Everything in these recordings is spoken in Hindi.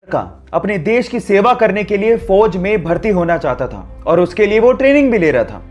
का अपने देश की सेवा करने के लिए फौज में भर्ती होना चाहता था और उसके लिए वो ट्रेनिंग भी ले रहा था।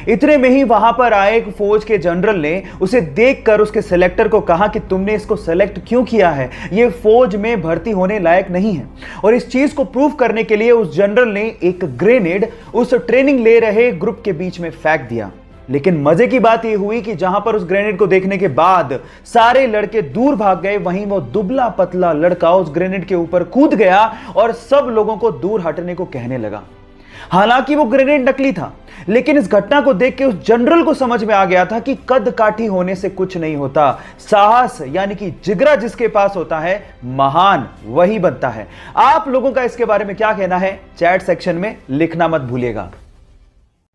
इतने में ही वहां पर आए एक फौज के जनरल ने उसे देखकर उसके सिलेक्टर को कहा कि तुमने इसको सेलेक्ट क्यों किया है, ये फौज में भर्ती होने लायक नहीं है। और इस चीज को प्रूव करने के लिए उस जनरल ने एक ग्रेनेड उस ट्रेनिंग ले रहे ग्रुप के बीच में फेंक दिया। लेकिन मजे की बात यह हुई कि जहां पर उस ग्रेनेड को देखने के बाद सारे लड़के दूर भाग गए, वहीं वो दुबला पतला लड़का उस ग्रेनेड के ऊपर कूद गया और सब लोगों को दूर हटने को कहने लगा। हालांकि वो ग्रेनेड नकली था, लेकिन इस घटना को देख के उस जनरल को समझ में आ गया था कि कद काठी होने से कुछ नहीं होता, साहस यानी कि जिगरा जिसके पास होता है महान वही बनता है। आप लोगों का इसके बारे में क्या कहना है, चैट सेक्शन में लिखना मत भूलिएगा।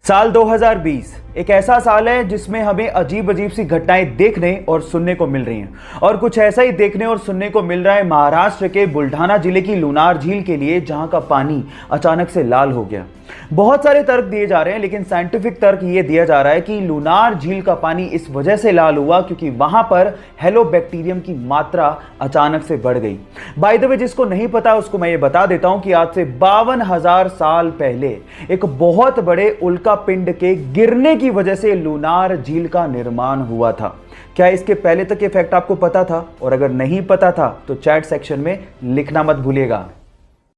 साल 2020 एक ऐसा साल है जिसमें हमें अजीब अजीब सी घटनाएं देखने और सुनने को मिल रही हैं, और कुछ ऐसा ही देखने और सुनने को मिल रहा है महाराष्ट्र के बुल्ढाना जिले की लुनार झील के लिए, जहां का पानी अचानक से लाल हो गया। बहुत सारे तर्क दिए जा रहे हैं, लेकिन साइंटिफिक तर्क यह दिया जा रहा है कि लुनार झील का पानी इस वजह से लाल हुआ क्योंकि वहां पर हेलोबैक्टीरियम की मात्रा अचानक से बढ़ गई। बाय द वे, जिसको नहीं पता उसको मैं ये बता देता हूं कि आज से 52,000 साल पहले एक बहुत बड़े उल्का पिंड के गिरने की वजह से लुनार झील का निर्माण हुआ था। क्या इसके पहले तक ये फैक्ट आपको पता था? और अगर नहीं पता था तो चैट सेक्शन में लिखना मत भूलिएगा।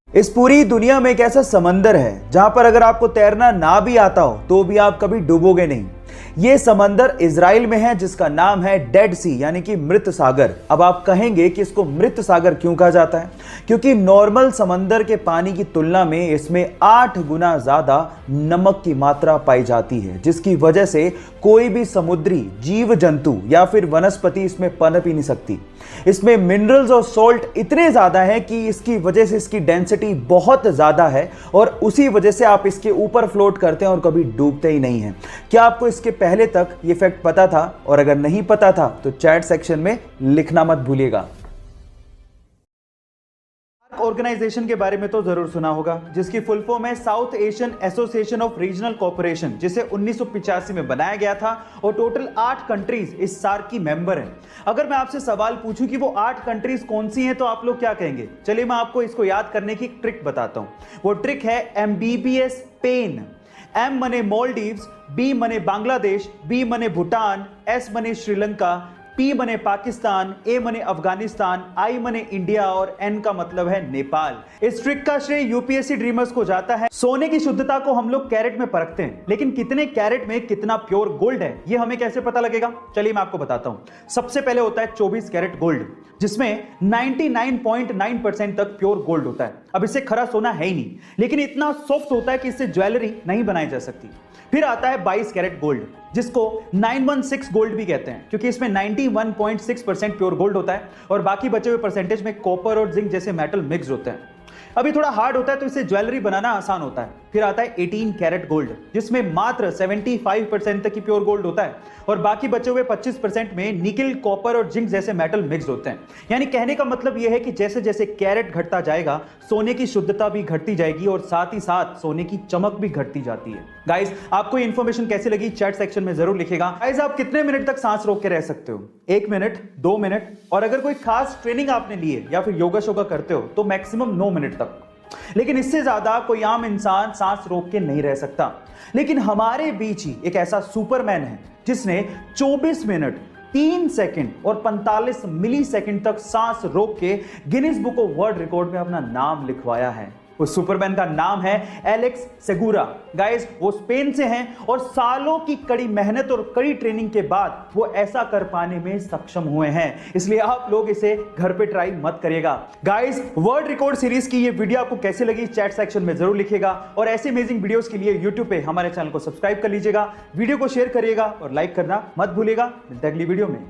इस पूरी दुनिया में एक ऐसा समंदर है जहां पर अगर आपको तैरना ना भी आता हो तो भी आप कभी डूबोगे नहीं। यह समंदर इजराइल में है, जिसका नाम है डेड सी यानी कि मृत सागर। अब आप कहेंगे कि इसको मृत सागर क्यों कहा जाता है? क्योंकि नॉर्मल समंदर के पानी की तुलना में इसमें 8 गुना ज्यादा नमक की मात्रा पाई जाती है, जिसकी वजह से कोई भी समुद्री जीव जंतु या फिर वनस्पति इसमें पनप ही नहीं सकती। इसमें मिनरल्स और सॉल्ट इतने ज्यादा है कि इसकी वजह से इसकी डेंसिटी बहुत ज्यादा है, और उसी वजह से आप इसके ऊपर फ्लोट करते हैं और कभी डूबते ही नहीं हैं। क्या आपको इसके पहले तक ये फैक्ट पता था? और अगर नहीं पता था तो चैट सेक्शन में लिखना मत भूलिएगा। ऑर्गेनाइजेशन के बारे में तो जरूर सुना होगा, जिसकी फुल फॉर्म है south Asian association of regional cooperation, जिसे 1985 में बनाया गया था, और टोटल 8 कंट्रीज इस सार्क की मेंबर हैं। अगर मैं आपसे सवाल पूछूं कि वो 8 कंट्रीज कौन सी हैं तो आप लोग क्या कहेंगे? चलिए मैं आपको इसको याद करने की ट्रिक बताता हूं। वो ट्रिक है MBBS पेन। M मने मालदीव्स, B मने बांग्लादेश, B मने भूटान, S मने श्रीलंका, P मने पाकिस्तान, A मने अफगानिस्तान, I मने इंडिया और N का मतलब है नेपाल। इस ट्रिक का श्रेय यूपीएससी ड्रीमर्स को जाता है। सोने की शुद्धता को हम लोग कैरेट में परखते हैं, लेकिन कितने कैरेट में कितना प्योर गोल्ड है ये हमें कैसे पता लगेगा? चलिए मैं आपको बताता हूं। सबसे पहले होता है 24 कैरेट गोल्ड, जिसमें 99.9% तक प्योर गोल्ड होता है। अब इससे खरा सोना है ही नहीं, लेकिन इतना सॉफ्ट होता है कि इससे ज्वेलरी नहीं बनाई जा सकती। फिर आता है 22 कैरेट गोल्ड, जिसको 916 गोल्ड भी कहते हैं, क्योंकि इसमें 91.6% प्योर गोल्ड होता है और बाकी बचे हुए परसेंटेज में कॉपर और जिंक जैसे मेटल मिक्स होते हैं। अभी थोड़ा हार्ड होता है तो इसे ज्वेलरी बनाना आसान होता है। फिर आता है 18 कैरेट गोल्ड, जिसमें मात्र 75% तक की प्योर गोल्ड होता है और बाकी बचे हुए 25% में निकल, कॉपर और जिंक जैसे मेटल मिक्स होते हैं। यानी कहने का मतलब यह है कि जैसे जैसे कैरेट घटता जाएगा, सोने की शुद्धता भी घटती जाएगी और साथ ही साथ सोने की चमक भी घटती जाती है। गाइस, आपको ये इंफॉर्मेशन कैसी लगी चैट सेक्शन में जरूर लिखेगा। गाइस, आप कितने मिनट तक सांस रोक के रह सकते हो? 1 मिनट, 2 मिनट, और अगर कोई खास ट्रेनिंग आपने ली है या फिर योगा शोगा करते हो तो मैक्सिमम 9 मिनट तक। लेकिन इससे ज्यादा कोई आम इंसान सांस रोक के नहीं रह सकता। लेकिन हमारे बीच ही एक ऐसा सुपरमैन है जिसने 24 मिनट 3 सेकंड और 45 मिली सेकंड तक सांस रोक के Guinness book of world record में अपना नाम लिखवाया है। उस सुपरमैन का नाम है एलेक्स सेगुरा। गाइस, वो स्पेन से हैं और सालों की कड़ी मेहनत और कड़ी ट्रेनिंग के बाद वो ऐसा कर पाने में सक्षम हुए हैं। इसलिए आप लोग इसे घर पे ट्राई मत करिएगा। गाइस, वर्ल्ड रिकॉर्ड सीरीज की ये वीडियो आपको कैसे लगी चैट सेक्शन में जरूर लिखिएगा, और ऐसे अमेजिंग वीडियोस के लिए यूट्यूब पे हमारे चैनल को सब्सक्राइब कर लीजिएगा, वीडियो को शेयर करिएगा और लाइक करना मत भूलिएगा। मिलते हैं अगली वीडियो में।